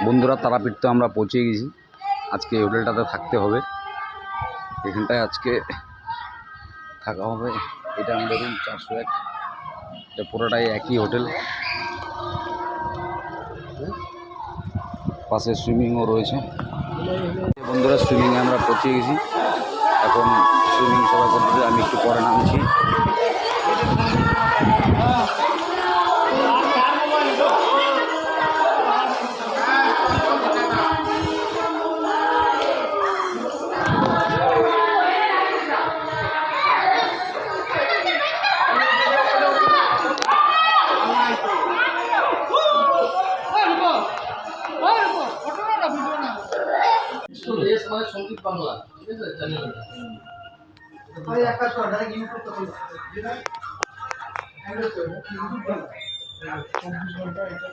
বন্ধুরা, তারাপীঠ তো আমরা পৌঁছে গেছি। আজকে এই হোটেলটাতে থাকতে হবে, এখানটায় আজকে থাকা হবে। এটা আমাদের রুম 401। এটা পুরোটাই একই হোটেল, পাশে সুইমিংও রয়েছে। বন্ধুরা, সুইমিংয়ে আমরা পৌঁছে গেছি। এখন সুইমিং সবাই করতে, আমি একটু পরে নামছি। সঙ্গীত বাংলা, ঠিক আছে, চ্যানেলটা একটা ইউটিউব তো যেটা 24 ঘন্টা এটা